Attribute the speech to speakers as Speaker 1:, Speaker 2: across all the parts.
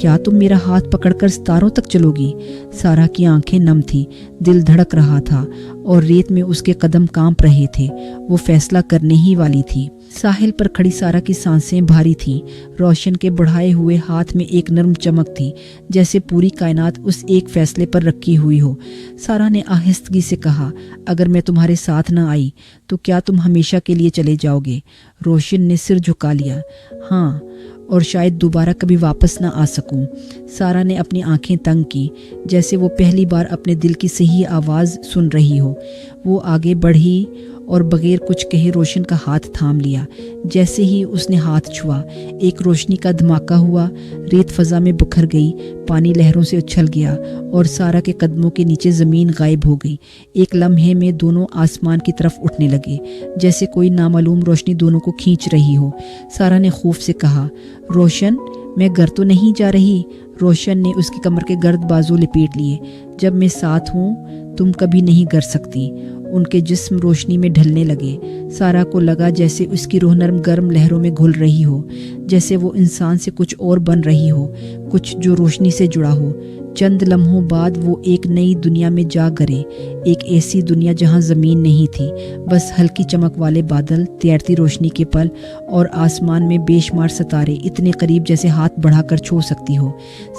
Speaker 1: کیا تم میرا ہاتھ پکڑ کر ستاروں تک چلوگی؟ سارا کی آنکھیں نم تھیں، دل دھڑک رہا تھا اور ریت میں اس کے قدم کانپ رہے تھے۔ وہ فیصلہ کرنے ہی والی تھی۔ ساحل پر کھڑی سارا کی سانسیں بھاری تھیں۔ روشن کے بڑھائے ہوئے ہاتھ میں ایک نرم چمک تھی، جیسے پوری کائنات اس ایک فیصلے پر رکھی ہوئی ہو۔ سارا نے آہستگی سے کہا، اگر میں تمہارے ساتھ نہ آئی تو کیا تم ہمیشہ کے لیے چلے جاؤ گے؟ روشن نے سر جھکا لیا، ہاں، اور شاید دوبارہ کبھی واپس نہ آ سکوں۔ سارا نے اپنی آنکھیں تنگ کی، جیسے وہ پہلی بار اپنے دل کی صحیح آواز سن رہی ہو۔ وہ آگے بڑھی اور بغیر کچھ کہے روشن کا ہاتھ تھام لیا۔ جیسے ہی اس نے ہاتھ چھوا، ایک روشنی کا دھماکہ ہوا، ریت فضا میں بکھر گئی، پانی لہروں سے اچھل گیا اور سارا کے قدموں کے نیچے زمین غائب ہو گئی۔ ایک لمحے میں دونوں آسمان کی طرف اٹھنے لگے، جیسے کوئی نامعلوم روشنی دونوں کو کھینچ رہی ہو۔ سارا نے خوف سے کہا، روشن، میں گر تو نہیں جا رہی؟ روشن نے اس کی کمر کے گرد بازو لپیٹ لیے۔ جب میں ساتھ ہوں تم کبھی نہیں گر سکتی۔ ان کے جسم روشنی میں ڈھلنے لگے۔ سارا کو لگا جیسے اس کی روح نرم گرم لہروں میں گھل رہی ہو، جیسے وہ انسان سے کچھ اور بن رہی ہو، کچھ جو روشنی سے جڑا ہو۔ چند لمحوں بعد وہ ایک نئی دنیا میں جا گرے، ایک ایسی دنیا جہاں زمین نہیں تھی، بس ہلکی چمک والے بادل، تیرتی روشنی کے پل اور آسمان میں بے شمار ستارے، اتنے قریب جیسے ہاتھ بڑھا کر چھو سکتی ہو۔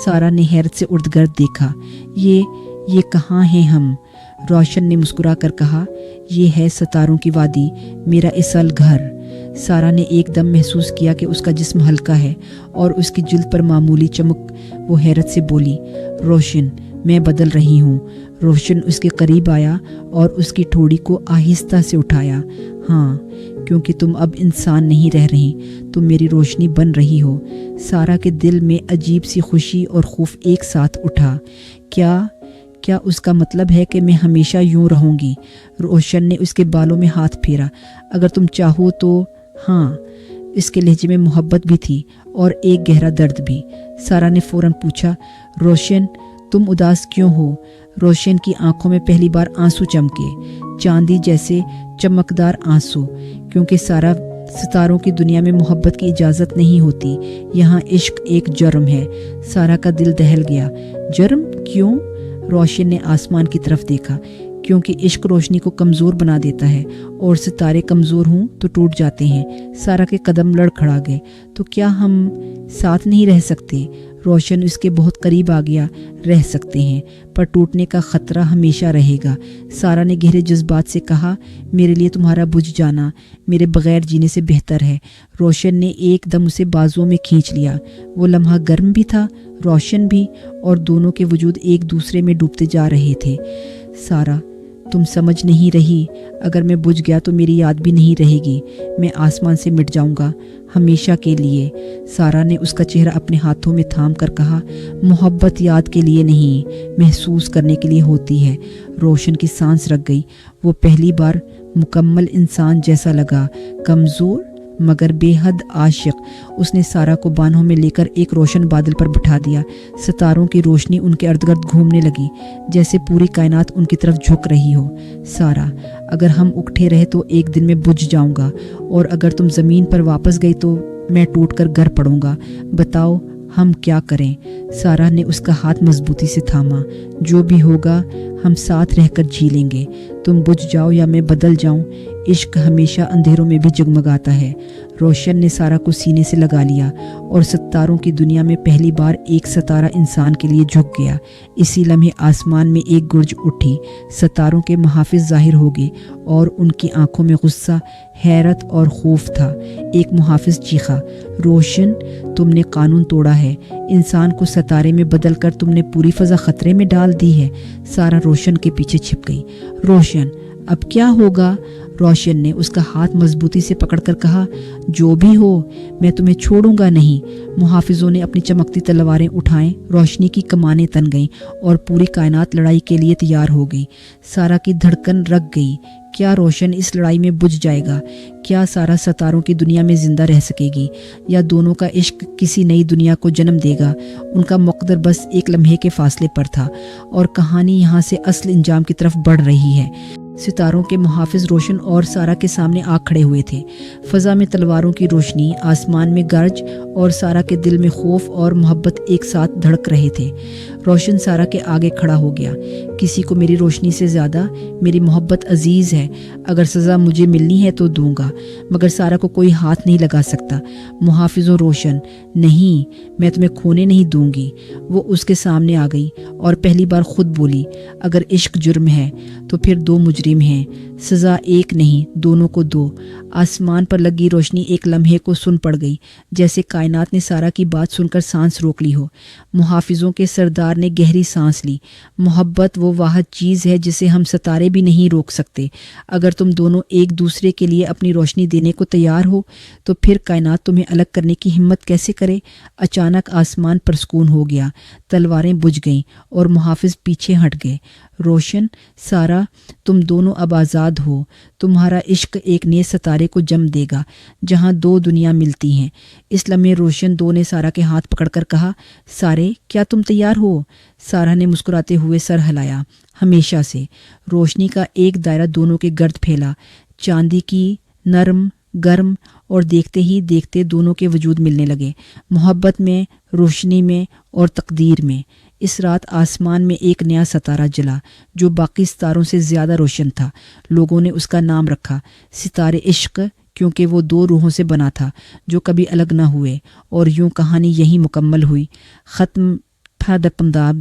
Speaker 1: سارا نے حیرت سے ارد گرد دیکھا۔ یہ کہاں ہیں ہم؟ روشن نے مسکرا کر کہا، یہ ہے ستاروں کی وادی، میرا اصل گھر۔ سارا نے ایک دم محسوس کیا کہ اس کا جسم ہلکا ہے اور اس کی جلد پر معمولی چمک۔ وہ حیرت سے بولی، روشن، میں بدل رہی ہوں۔ روشن اس کے قریب آیا اور اس کی ٹھوڑی کو آہستہ سے اٹھایا۔ ہاں، کیونکہ تم اب انسان نہیں رہ رہی، تم میری روشنی بن رہی ہو۔ سارا کے دل میں عجیب سی خوشی اور خوف ایک ساتھ اٹھا۔ کیا اس کا مطلب ہے کہ میں ہمیشہ یوں رہوں گی؟ روشن نے اس کے بالوں میں ہاتھ پھیرا۔ اگر تم چاہو تو ہاں۔ اس کے لہجے میں محبت بھی تھی اور ایک گہرا درد بھی۔ سارا نے فوراً پوچھا، روشن، تم اداس کیوں ہو؟ روشن کی آنکھوں میں پہلی بار آنسو چمکے، چاندی جیسے چمکدار آنسو، کیونکہ سارا ستاروں کی دنیا میں محبت کی اجازت نہیں ہوتی، یہاں عشق ایک جرم ہے۔ سارا کا دل دہل گیا۔ جرم؟ کیوں؟ روشن نے آسمان کی طرف دیکھا۔ کیونکہ عشق روشنی کو کمزور بنا دیتا ہے اور ستارے کمزور ہوں تو ٹوٹ جاتے ہیں۔ سارا کے قدم لڑکھڑا گئے۔ تو کیا ہم ساتھ نہیں رہ سکتے؟ روشن اس کے بہت قریب آ گیا۔ رہ سکتے ہیں، پر ٹوٹنے کا خطرہ ہمیشہ رہے گا۔ سارا نے گہرے جذبات سے کہا، میرے لیے تمہارا بجھ جانا میرے بغیر جینے سے بہتر ہے۔ روشن نے ایک دم اسے بازوؤں میں کھینچ لیا۔ وہ لمحہ گرم بھی تھا، روشن بھی، اور دونوں کے وجود ایک دوسرے میں ڈوبتے جا رہے تھے۔ سارا، تم سمجھ نہیں رہی، اگر میں بجھ گیا تو میری یاد بھی نہیں رہے گی، میں آسمان سے مٹ جاؤں گا ہمیشہ کے لیے۔ سارا نے اس کا چہرہ اپنے ہاتھوں میں تھام کر کہا، محبت یاد کے لیے نہیں، محسوس کرنے کے لیے ہوتی ہے۔ روشن کی سانس رک گئی۔ وہ پہلی بار مکمل انسان جیسا لگا، کمزور مگر بے حد عاشق۔ اس نے سارا کو بانہوں میں لے کر ایک روشن بادل پر بٹھا دیا۔ ستاروں کی روشنی ان کے ارد گرد گھومنے لگی، جیسے پوری کائنات ان کی طرف جھک رہی ہو۔ سارا، اگر ہم اکٹھے رہے تو ایک دن میں بجھ جاؤں گا، اور اگر تم زمین پر واپس گئی تو میں ٹوٹ کر گر پڑوں گا۔ بتاؤ ہم کیا کریں؟ سارا نے اس کا ہاتھ مضبوطی سے تھاما۔ جو بھی ہوگا ہم ساتھ رہ کر جی لیں گے، تم بجھ جاؤ یا میں بدل جاؤں، عشق ہمیشہ اندھیروں میں بھی جگمگاتا ہے۔ روشن نے سارا کو سینے سے لگا لیا اور ستاروں کی دنیا میں پہلی بار ایک ستارہ انسان کے لیے جھک گیا۔ اسی لمحے آسمان میں ایک گرج اٹھی، ستاروں کے محافظ ظاہر ہو گئے اور ان کی آنکھوں میں غصہ، حیرت اور خوف تھا۔ ایک محافظ چیخا، روشن، تم نے قانون توڑا ہے، انسان کو ستارے میں بدل کر تم نے پوری فضا خطرے میں ڈال دی ہے۔ سارا روشن کے پیچھے چھپ گئی۔ روشن، اب کیا ہوگا؟ روشن نے اس کا ہاتھ مضبوطی سے پکڑ کر کہا، جو بھی ہو میں تمہیں چھوڑوں گا نہیں۔ محافظوں نے اپنی چمکتی تلواریں اٹھائیں، روشنی کی کمانیں تن گئیں اور پوری کائنات لڑائی کے لیے تیار ہو گئی۔ سارا کی دھڑکن رک گئی۔ کیا روشن اس لڑائی میں بجھ جائے گا؟ کیا سارا ستاروں کی دنیا میں زندہ رہ سکے گی، یا دونوں کا عشق کسی نئی دنیا کو جنم دے گا؟ ان کا مقدر بس ایک لمحے کے فاصلے پر تھا، اور کہانی یہاں سے اصل انجام کی طرف بڑھ رہی ہے۔ ستاروں کے محافظ روشن اور سارہ کے سامنے آ کھڑے ہوئے تھے۔ فضا میں تلواروں کی روشنی، آسمان میں گرج، اور سارہ کے دل میں خوف اور محبت ایک ساتھ دھڑک رہے تھے۔ روشن سارہ کے آگے کھڑا ہو گیا۔ کسی کو میری روشنی سے زیادہ میری محبت عزیز ہے۔ اگر سزا مجھے ملنی ہے تو دوں گا، مگر سارہ کو کوئی ہاتھ نہیں لگا سکتا۔ محافظوں روشن، نہیں، میں تمہیں کھونے نہیں دوں گی۔ وہ اس کے سامنے آ گئی اور پہلی بار خود بولی، اگر عشق جرم ہے تو پھر دو مجرم ہیں، سزا ایک نہیں، دونوں کو دو۔ آسمان پر لگی روشنی ایک لمحے کو سن پڑ گئی، جیسے کائنات نے سارہ کی بات سن کر سانس روک لی ہو۔ محافظوں کے سردار نے گہری سانس لی۔ محبت وہ واحد چیز ہے جسے ہم ستارے بھی نہیں روک سکتے۔ اگر تم دونوں ایک دوسرے کے لیے اپنی روشنی دینے کو تیار ہو تو پھر کائنات تمہیں الگ کرنے کی ہمت کیسے کرے؟ اچانک آسمان پرسکون ہو گیا، تلواریں بجھ گئیں اور محافظ پیچھے ہٹ گئے۔ روشن، سارہ، تم دونوں اب آزاد ہو۔ تمہارا عشق ایک نئے ستارے کو جم دے گا جہاں دو دنیا ملتی ہیں۔ اس لمحے روشن دو نے سارہ کے ہاتھ پکڑ کر کہا، سارے، کیا تم تیار ہو؟ سارہ نے مسکراتے ہوئے سر ہلایا، ہمیشہ سے۔ روشنی کا ایک دائرہ دونوں کے گرد پھیلا، چاندی کی، نرم، گرم، اور دیکھتے ہی دیکھتے دونوں کے وجود ملنے لگے، محبت میں، روشنی میں اور تقدیر میں۔ اس رات آسمان میں ایک نیا ستارہ جلا جو باقی ستاروں سے زیادہ روشن تھا۔ لوگوں نے اس کا نام رکھا ستارے عشق، کیونکہ وہ دو روحوں سے بنا تھا جو کبھی الگ نہ ہوئے۔ اور یوں کہانی یہیں مکمل ہوئی۔ ختم. پنداب